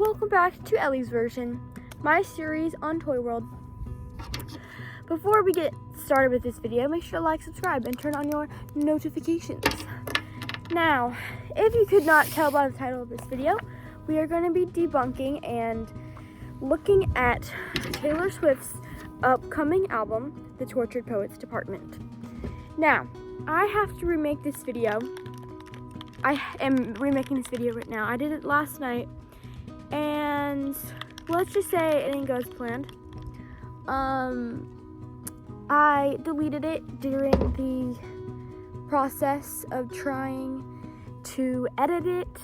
welcome back to Ellie's Version, my series on Toy World. Before we get started with this video, make sure to like, subscribe, and turn on your notifications. Now, if you could not tell by the title of this video, we are going to be debunking and looking at Taylor Swift's upcoming album, The Tortured Poets Department. Now, I have to remake this video. I am remaking this video right now. I did it last night, and let's just say it didn't go as planned. I deleted it during the process of trying to edit it,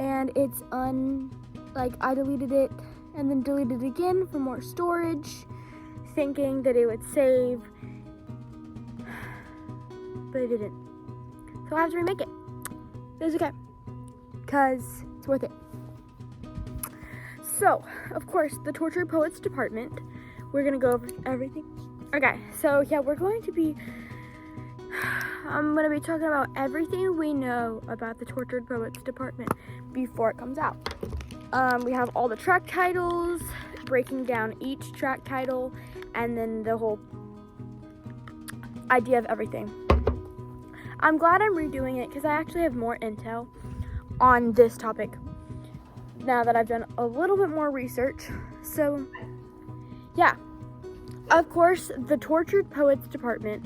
and it's I deleted it and then deleted it again for more storage, thinking that it would save, but it didn't. So I have to remake it. It's okay, because it's worth it. So, of course, the Tortured Poets Department, we're going to go over everything. Okay, so yeah, I'm going to be talking about everything we know about the Tortured Poets Department before it comes out. We have all the track titles, breaking down each track title, and then the whole idea of everything. I'm glad I'm redoing it because I actually have more intel on this topic now that I've done a little bit more research. So, yeah. Of course, the Tortured Poets Department,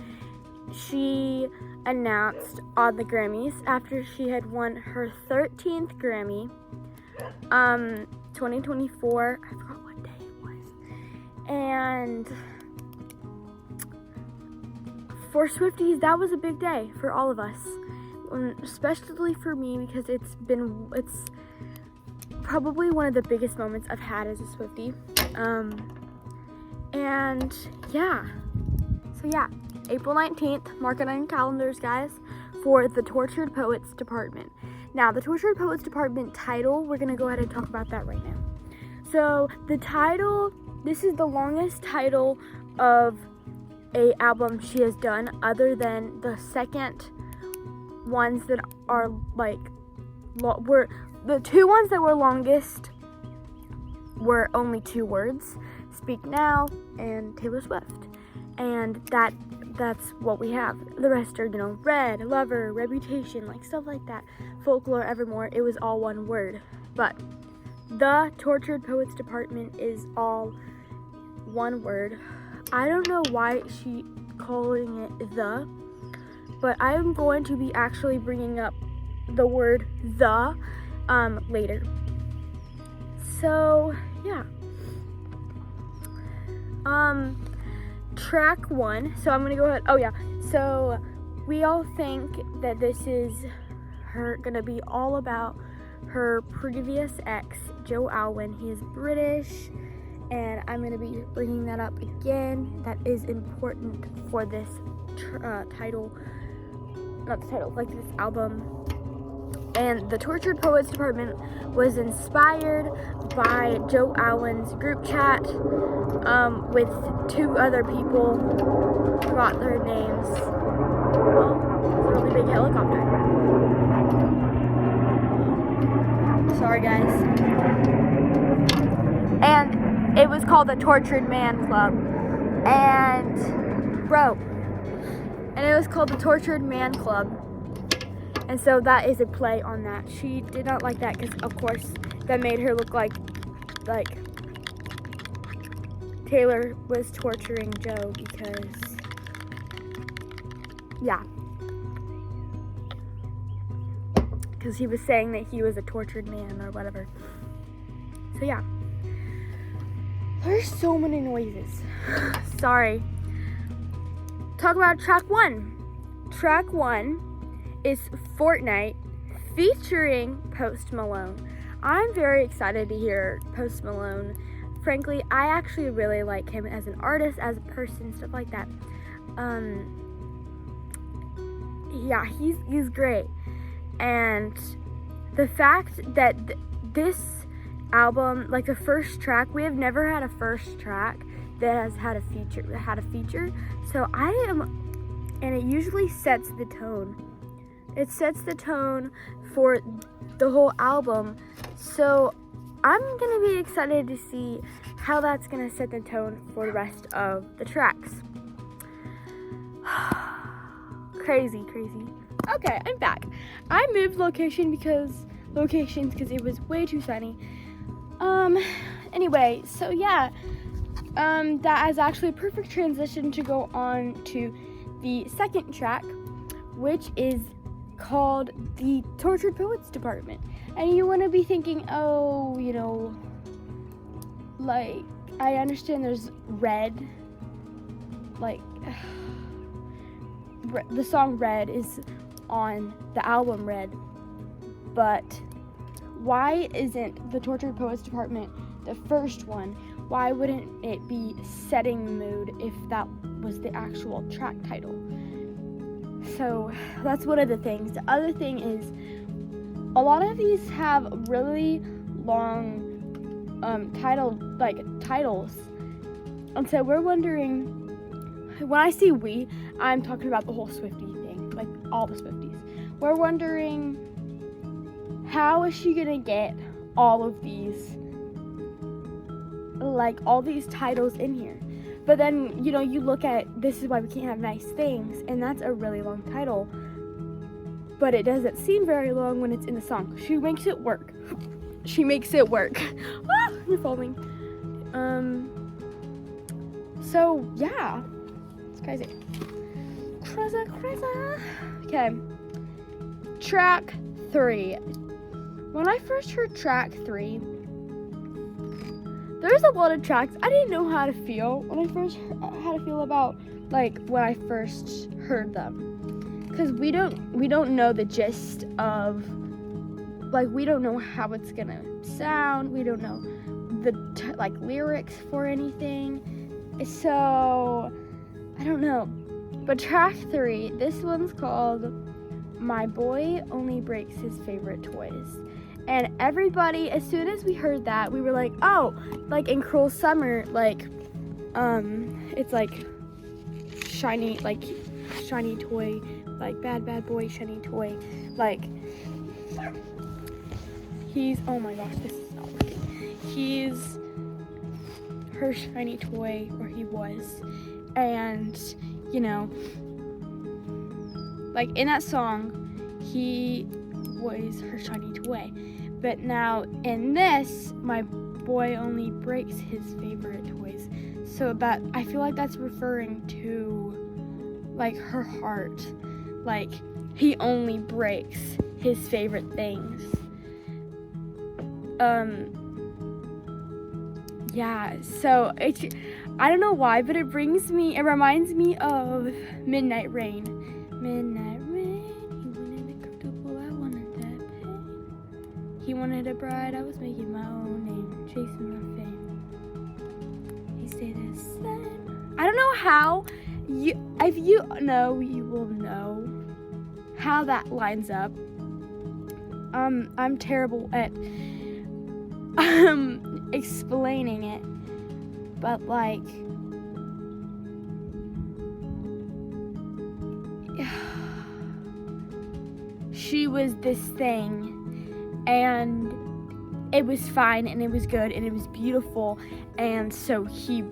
she announced on the Grammys after she had won her 13th Grammy, 2024. I forgot what day it was. And for Swifties, that was a big day for all of us, especially for me, because it's probably one of the biggest moments I've had as a Swiftie. And yeah, so yeah, April 19th, mark it on your calendars, guys, for the Tortured Poets Department. Now, the Tortured Poets Department title, we're gonna go ahead and talk about that right now. So the title, this is the longest title of a album she has done, other than the second ones that are were the two ones that were longest were only 2 words: Speak Now and Taylor Swift. And that's what we have. The rest are, Red, Lover, Reputation, stuff like that. Folklore, Evermore, it was all 1 word. But the Tortured Poets Department is all 1 word. I don't know why she calling it the, but I am going to be actually bringing up the word the later. So yeah. Track 1. So I'm gonna go ahead. Oh yeah. So we all think that this is gonna be all about her previous ex, Joe Alwyn. He is British. And I'm going to be bringing that up again. That is important for this this album. And the Tortured Poets Department was inspired by Joe Alwyn's group chat with 2 other people. Forgot their names. Oh, it's a really big helicopter. Sorry, guys. And it was called the Tortured Man Club. And it was called the Tortured Man Club. And so that is a play on that. She did not like that because, of course, that made her look like Taylor was torturing Joe because, yeah. Because he was saying that he was a tortured man or whatever. So, yeah. There's so many noises. Sorry. Talk about track 1. Track 1 is Fortnite featuring Post Malone. I'm very excited to hear Post Malone. Frankly, I actually really like him as an artist, as a person, stuff like that. Yeah, he's great. And the fact that this album, the first track, we have never had a first track that has had a feature. So and it usually sets the tone. It sets the tone for the whole album. So I'm gonna be excited to see how that's gonna set the tone for the rest of the tracks. Crazy. Okay, I'm back. I moved locations because it was way too sunny. Anyway, so yeah, that is actually a perfect transition to go on to the second track, which is called the Tortured Poets Department. And you want to be thinking, oh, you know, like, I understand there's Red, like, the song Red is on the album Red, but why isn't the Tortured Poets Department the first one? Why wouldn't it be Setting the Mood if that was the actual track title? So that's one of the things. The other thing is, a lot of these have really long titles, and so we're wondering, when I say we, I'm talking about the whole Swiftie thing, like all the Swifties. We're wondering, how is she gonna get all of these, like all these titles in here? But then, you know, you look at This Is Why We Can't Have Nice Things, and that's a really long title, but it doesn't seem very long when it's in the song. She makes it work. Ah, you're falling. So yeah, it's crazy. Okay, track 3. When I first heard track 3, there's a lot of tracks I didn't know how to feel when I first about, like, when I first heard them, because we don't know the gist of, like, we don't know how it's gonna sound, we don't know the lyrics for anything, so I don't know. But track 3, this one's called My Boy Only Breaks His Favorite Toys. And everybody, as soon as we heard that, we were like, oh, like in Cruel Summer, like, it's like shiny toy, like bad boy, shiny toy, like, oh my gosh, this is not working. He's her shiny toy, or he was, and, you know, like in that song, he was her shiny toy. But now in this, my boy only breaks his favorite toys. So that, I feel like that's referring to, like, her heart. Like, he only breaks his favorite things. Yeah, so I don't know why, but it reminds me of Midnight Rain. Midnight Rain, he wanted a comfortable, I wanted that pain. He wanted a bride, I was making my own name, chasing my fame. He stayed the same. I don't know how, if you know, you will know how that lines up. I'm terrible at explaining it, but like, she was this thing, and it was fine, and it was good, and it was beautiful, and so she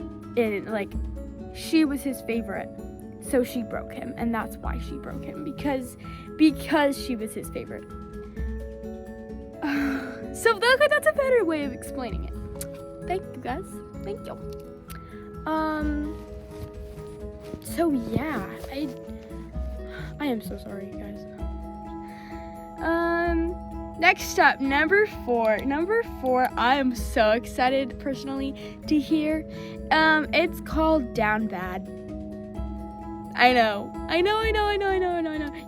was his favorite, so she broke him, and that's why she broke him, because she was his favorite. So that's a better way of explaining it. Thank you, guys. Thank you. So yeah, I am so sorry, guys. Next up, number four. I am so excited personally to hear. It's called Down Bad. I know.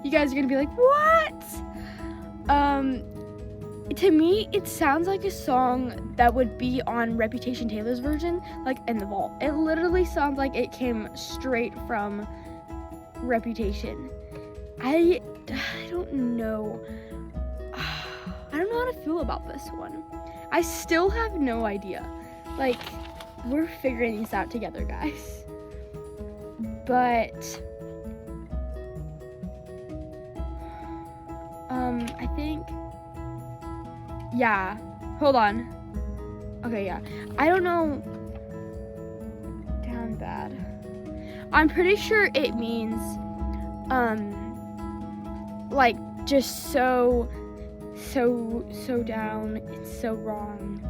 You guys are gonna be like, what? To me, it sounds like a song that would be on Reputation Taylor's version, like in the vault. It literally sounds like it came straight from Reputation. I don't know. I don't know how to feel about this one. I still have no idea. Like, we're figuring this out together, guys. But I think, yeah, hold on. Okay, yeah. I don't know. Down bad. I'm pretty sure it means, like, just so down. It's so wrong.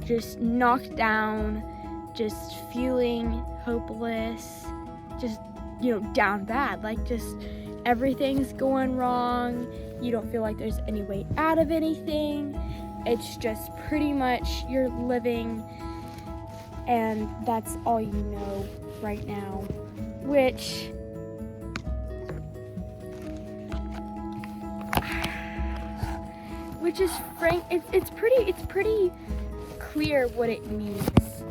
Just knocked down. Just feeling hopeless. Just, down bad. Like, just everything's going wrong. You don't feel like there's any way out of anything. It's just pretty much you're living, and that's all you know right now. Which is frank. It's pretty clear what it means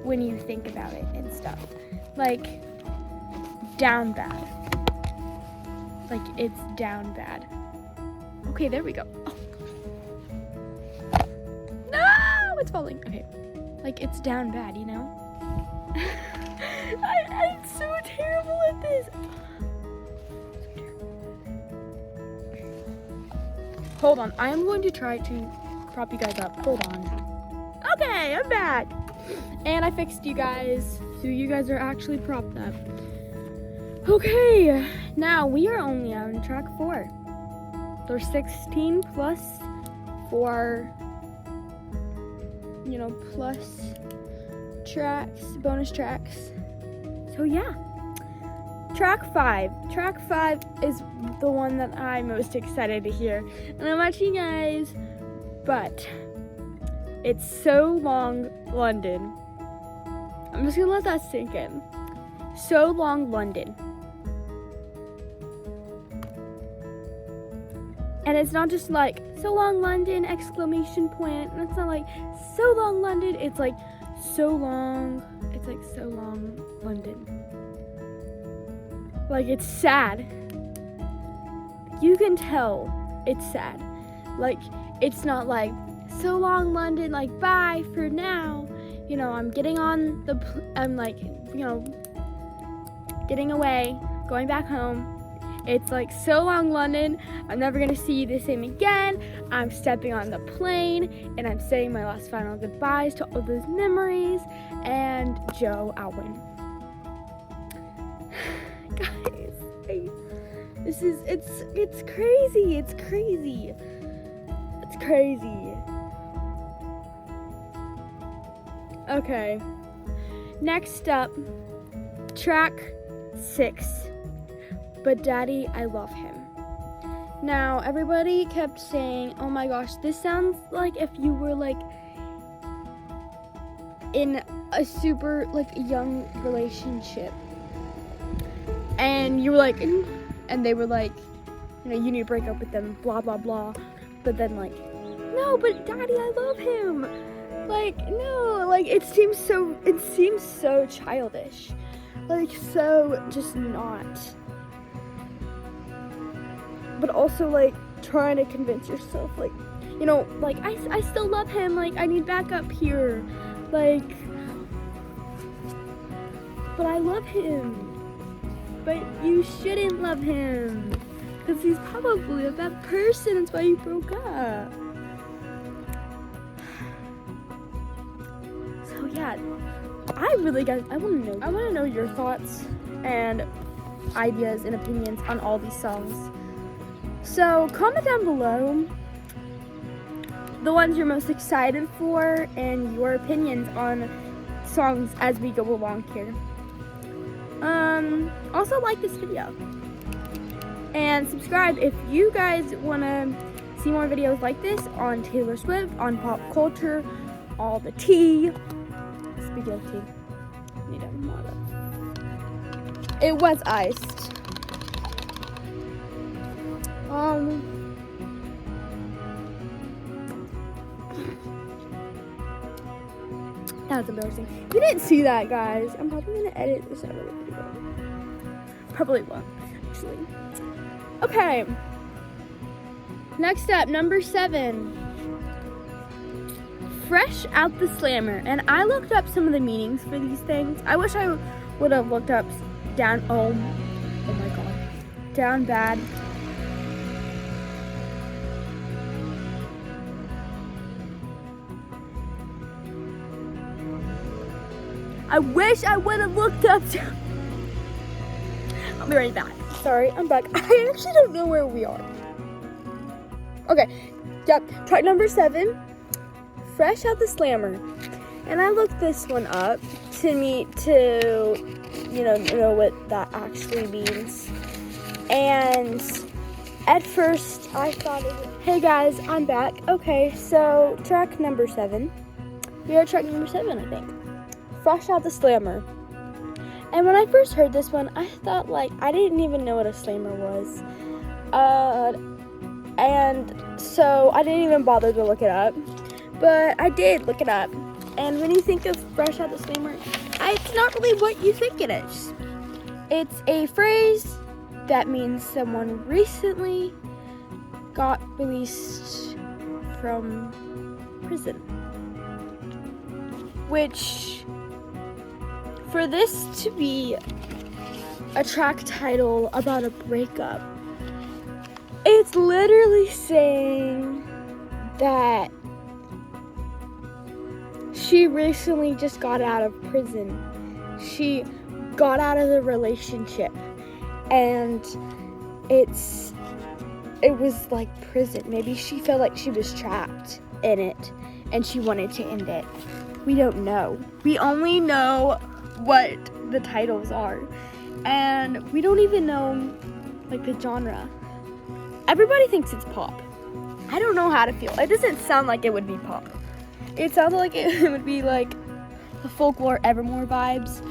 when you think about it and stuff. Like, down bad. Like, it's down bad. Okay, there we go. Oh. No, it's falling. Okay, like, it's down bad, I'm so terrible at this. Hold on, I am going to try to prop you guys up. Hold on. Okay, I'm back. And I fixed you guys, so you guys are actually propped up. Okay, now we are only on track 4. There's 16 plus 4, plus tracks, bonus tracks. So yeah, track 5. Track 5 is the one that I'm most excited to hear. And I'm watching you guys, but it's So Long London. I'm just gonna let that sink in. So Long London. And it's not just like, so long London, exclamation point. And it's not like, so long London. It's like, so long. It's like, so long London. Like, it's sad. You can tell it's sad. Like, it's not like, so long London, like, bye for now. I'm getting on I'm like, getting away, going back home. It's like, so long London, I'm never gonna see you the same again. I'm stepping on the plane, and I'm saying my last final goodbyes to all those memories. And Joe Alwyn. Guys, it's crazy. It's crazy. It's crazy. Okay. Next up, track 6. But Daddy, I Love Him. Now, everybody kept saying, oh my gosh, this sounds like if you were like in a super like young relationship. And you were like, and they were like, you need to break up with them, blah, blah, blah. But then like, no, but Daddy, I love him. Like, no, like it seems so childish. Like, so just not. But also, like, trying to convince yourself, like, like, I still love him, like, I need backup here, like, but I love him, but you shouldn't love him, because he's probably a bad person, that's why you broke up. So, yeah, I want to know your thoughts and ideas and opinions on all these songs. So comment down below the ones you're most excited for and your opinions on songs as we go along here. Also like this video and subscribe if you guys want to see more videos like this on Taylor Swift, on pop culture, all the tea. Speaking of tea, need a water. It was iced. That was embarrassing. You didn't see that, guys. I'm probably gonna edit this out of the video. Probably won't, actually. Okay. Next up, number 7. Fresh Out the Slammer. And I looked up some of the meanings for these things. I wish I would have looked up down. Oh my god. Down bad. I wish I would have looked up. I'll be right back. Sorry, I'm back. I actually don't know where we are. Okay, yep, track number 7, Fresh Out the Slammer. And I looked this one up to know what that actually means. And at first I thought it was, hey guys, I'm back. Okay, so track number 7. We are track number 7, I think. Fresh Out the Slammer. And when I first heard this one, I thought, like, I didn't even know what a slammer was. And so I didn't even bother to look it up. But I did look it up. And when you think of Fresh Out the Slammer, it's not really what you think it is. It's a phrase that means someone recently got released from prison. Which, for this to be a track title about a breakup, it's literally saying that she recently just got out of prison. She got out of the relationship, and it was like prison. Maybe she felt like she was trapped in it and she wanted to end it. We don't know. We only know what the titles are, and we don't even know like the genre. Everybody thinks it's pop. I don't know how to feel. It doesn't sound like it would be pop. It sounds like it would be like the Folklore Evermore vibes,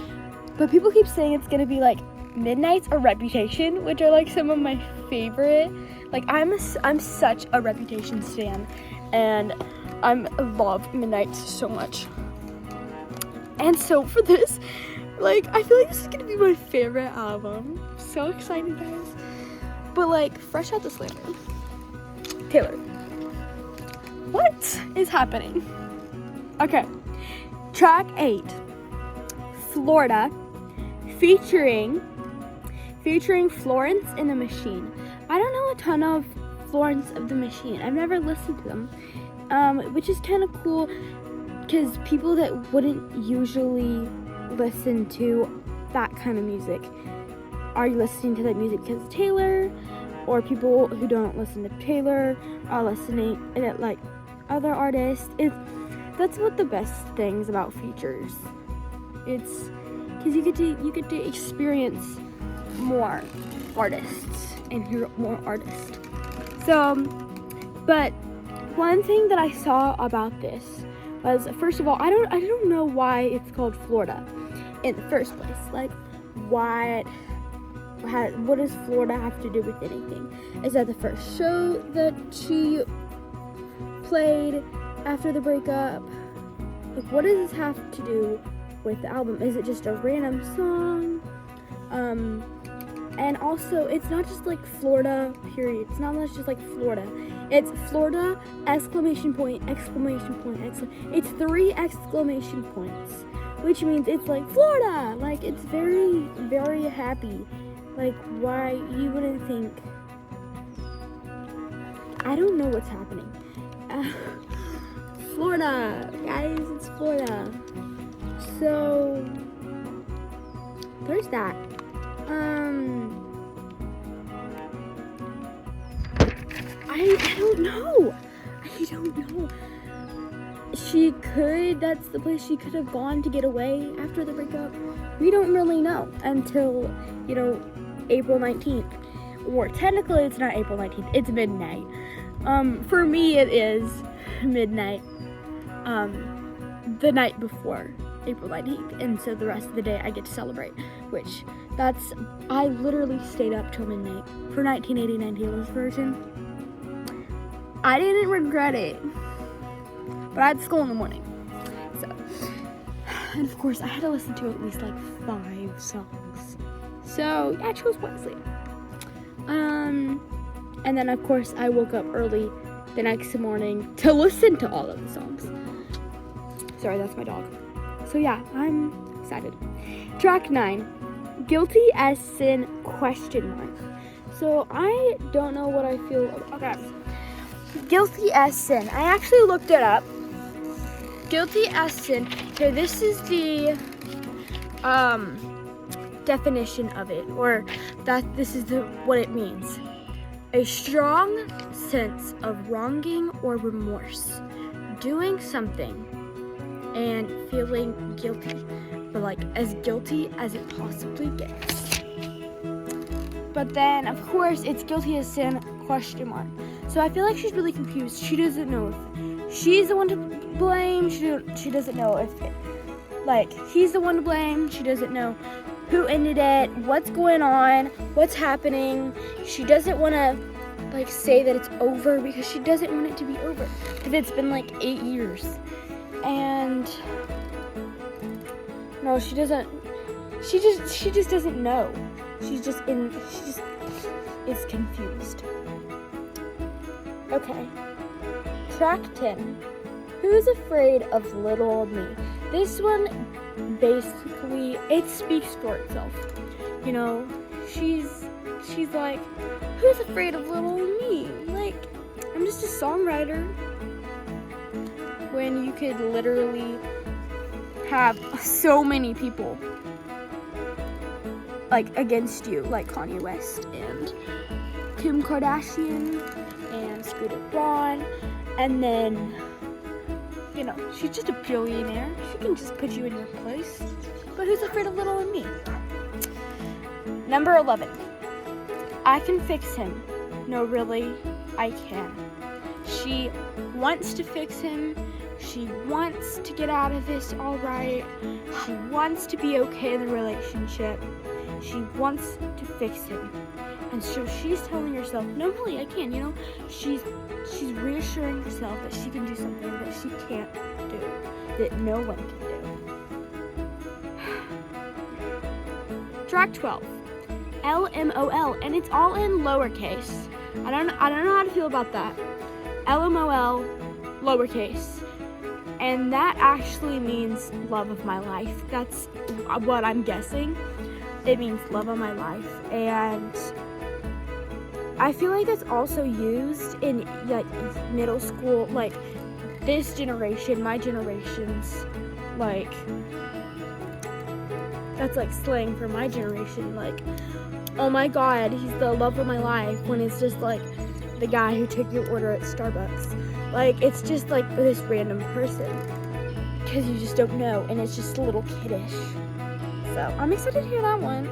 but people keep saying it's gonna be like Midnight's or Reputation, which are like some of my favorite. Like I'm such a Reputation stan, and I love Midnight so much. And so for this, like, I feel like this is gonna be my favorite album. I'm so excited, guys. But like, Fresh Out the Slammer. Taylor, what is happening? Okay, track 8, Florida, featuring Florence and the Machine. I don't know a ton of Florence of the Machine. I've never listened to them, which is kind of cool because people that wouldn't usually listen to that kind of music are listening to that music because of Taylor, or people who don't listen to Taylor are listening to like other artists. That's what the best things about features. It's because you get to experience more artists and hear more artists. So, but one thing that I saw about this was, first of all, I don't know why it's called Florida in the first place. Like, what does Florida have to do with anything? Is that the first show that she played after the breakup? Like, what does this have to do with the album? Is it just a random song? And also, it's not just like Florida, period. It's not just like Florida. It's Florida, exclamation point, exclamation point, It's 3 exclamation points, which means it's like Florida. Like, it's very, very happy. Like, why you wouldn't think? I don't know what's happening. Florida, guys, it's Florida. So there's that. I don't know. That's the place she could have gone to get away after the breakup. We don't really know until, April 19th. Or technically it's not April 19th, it's midnight. For me it is midnight, the night before April 19th. And so the rest of the day I get to celebrate, I literally stayed up till midnight for 1989 Taylor's version. I didn't regret it, but I had school in the morning. So, and of course I had to listen to at least like 5 songs. So I chose wisely. And then of course I woke up early the next morning to listen to all of the songs. Sorry, that's my dog. So yeah, I'm excited. Track 9, Guilty as Sin ? So I don't know what I feel. Okay. Guilty as Sin. I actually looked it up. Guilty as Sin. So this is the definition of it, or that this is what it means. A strong sense of wronging or remorse, doing something and feeling guilty, but like as guilty as it possibly gets. But then, of course, it's guilty as sin, question mark. So I feel like she's really confused. She doesn't know if she's the one to blame. She doesn't know if, he's the one to blame. She doesn't know who ended it, what's going on, what's happening. She doesn't want to, say that it's over because she doesn't want it to be over. Because it's been, 8 years. And, no, she doesn't, she just doesn't know. She just is confused. Okay. Track 10. Who's afraid of little me? This one, basically, it speaks for itself. You know, she's like, who's afraid of little me? I'm just a songwriter. When you could literally have so many people against you, like Kanye West and Kim Kardashian and Scooter Braun, and then, she's just a billionaire. She can just put you in your place. But who's afraid of little me? Number 11. I can fix him. No, really, I can. She wants to fix him. She wants to get out of this all right. She wants to be okay in the relationship. She wants to fix him. And so she's telling herself, no, really, I can, She's reassuring herself that she can do something that she can't do, that no one can do. Track 12. LMOL, and it's all in lowercase. I don't know how to feel about that. LMOL, lowercase. And that actually means love of my life. That's what I'm guessing. It means love of my life. And I feel like that's also used in middle school, this generation, my generation's, that's slang for my generation, oh my god, he's the love of my life, when it's just the guy who took your order at Starbucks. It's just this random person, because you just don't know, and it's just a little kiddish. So I'm excited to hear that one.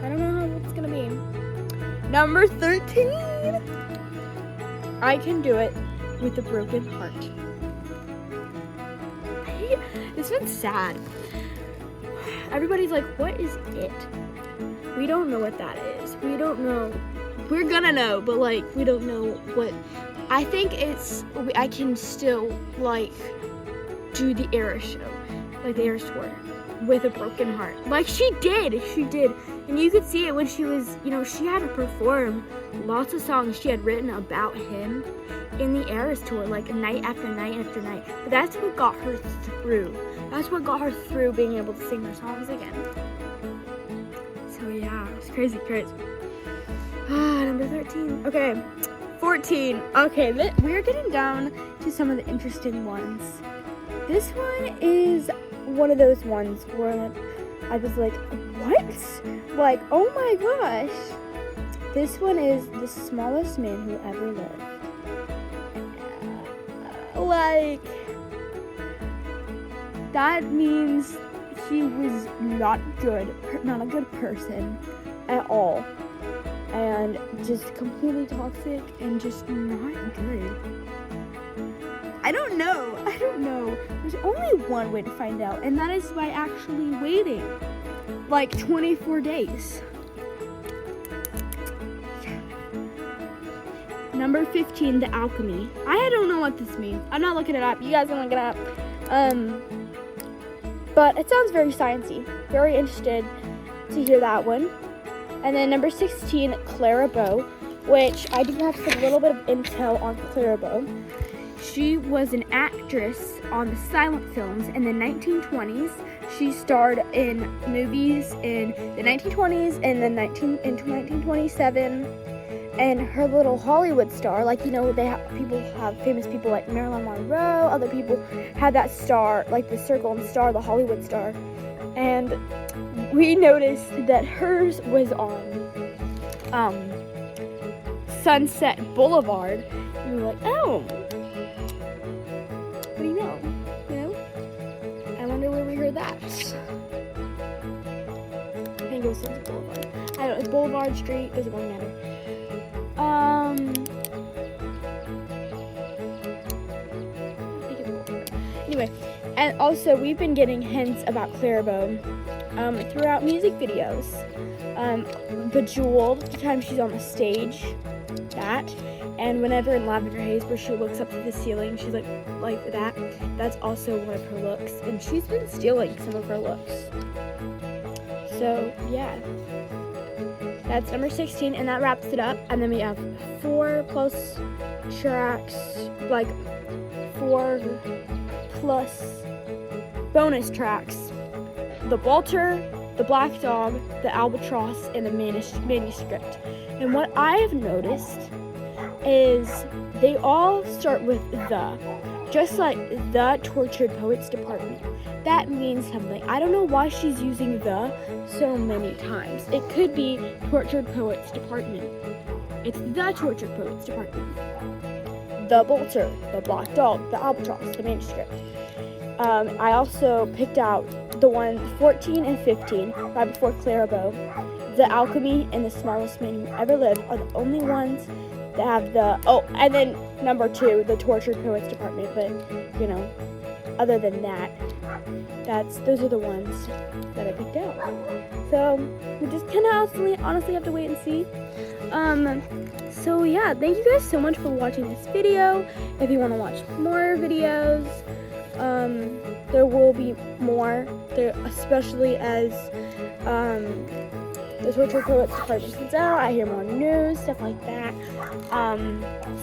I don't know how it's gonna be. Number 13. I can do it with a broken heart. This one's sad. Everybody's like, what is it? We don't know what that is. We don't know. We're gonna know, but we don't know what. I think I can still do the Era show, the Era tour, with a broken heart. She did. And you could see it when she was, she had to perform lots of songs she had written about him in the Eras tour, night after night after night. But that's what got her through. That's what got her through being able to sing her songs again. So yeah, it's crazy. Number 13. Okay, 14. Okay, we're getting down to some of the interesting ones. This one is one of those ones where I was like, what? Oh my gosh. This one is the smallest man who ever lived. That means he was not a good person at all. And just completely toxic and just not good. I don't know. There's only one way to find out, and that is by actually waiting 24 days. Number 15, the alchemy. I don't know what this means. I'm not looking it up. You guys can look it up. But it sounds very sciencey. Very interested to hear that one. And then number 16, Clara Bow, which I do have a little bit of intel on Clara Bow. She was an actress on the silent films in the 1920s. She starred in movies in the 1920s and then into 1927. And her little Hollywood star, people have famous people like Marilyn Monroe. Other people had that star, the circle and star, the Hollywood star. And we noticed that hers was on Sunset Boulevard, and we were like, oh, what do you know? You know? I wonder where we heard that. I think it was Sunset Boulevard. I don't know, it's Boulevard Street, doesn't really matter. I think it's Boulevard. Anyway, and also we've been getting hints about Clairbo throughout music videos. Bejeweled, the time she's on the stage, that, and whenever in Lavender Haze where she looks up to the ceiling, she's like that. That's also one of her looks, and she's been stealing some of her looks. So yeah, that's number 16, and that wraps it up. And then we have 4 plus tracks, like 4 plus bonus tracks: the Walter, the Black Dog, the Albatross, and the manuscript. And what I've noticed is they all start with the, just like the Tortured Poets Department. That means something. I don't know why she's using the so many times. It could be Tortured Poets Department. It's the Tortured Poets Department. The Bolter, the Black Dog, the Albatross, the manuscript. I also picked out the one 14 and 15, right before Clairbo. The Alchemy and the Smallest Man Who Ever Lived are the only ones that have the, and then number 2, the Tortured Poets Department. But, you know, other than that, those are the ones that I picked out. So, we just kind of honestly have to wait and see. So yeah, thank you guys so much for watching this video. If you want to watch more videos, there will be more there, especially as the Tortured Poets Department comes out. I hear more news, stuff like that.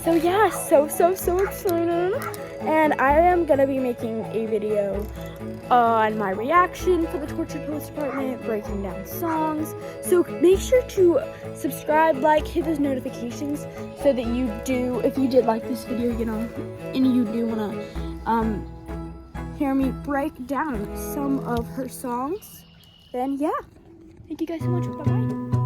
So yeah, so excited. And I am gonna be making a video on my reaction for the Tortured Poets Department, breaking down songs. So make sure to subscribe, like, hit those notifications so that you do, if you did like this video, you know, and you do wanna hear me break down some of her songs, then yeah. Thank you guys so much. Bye-bye.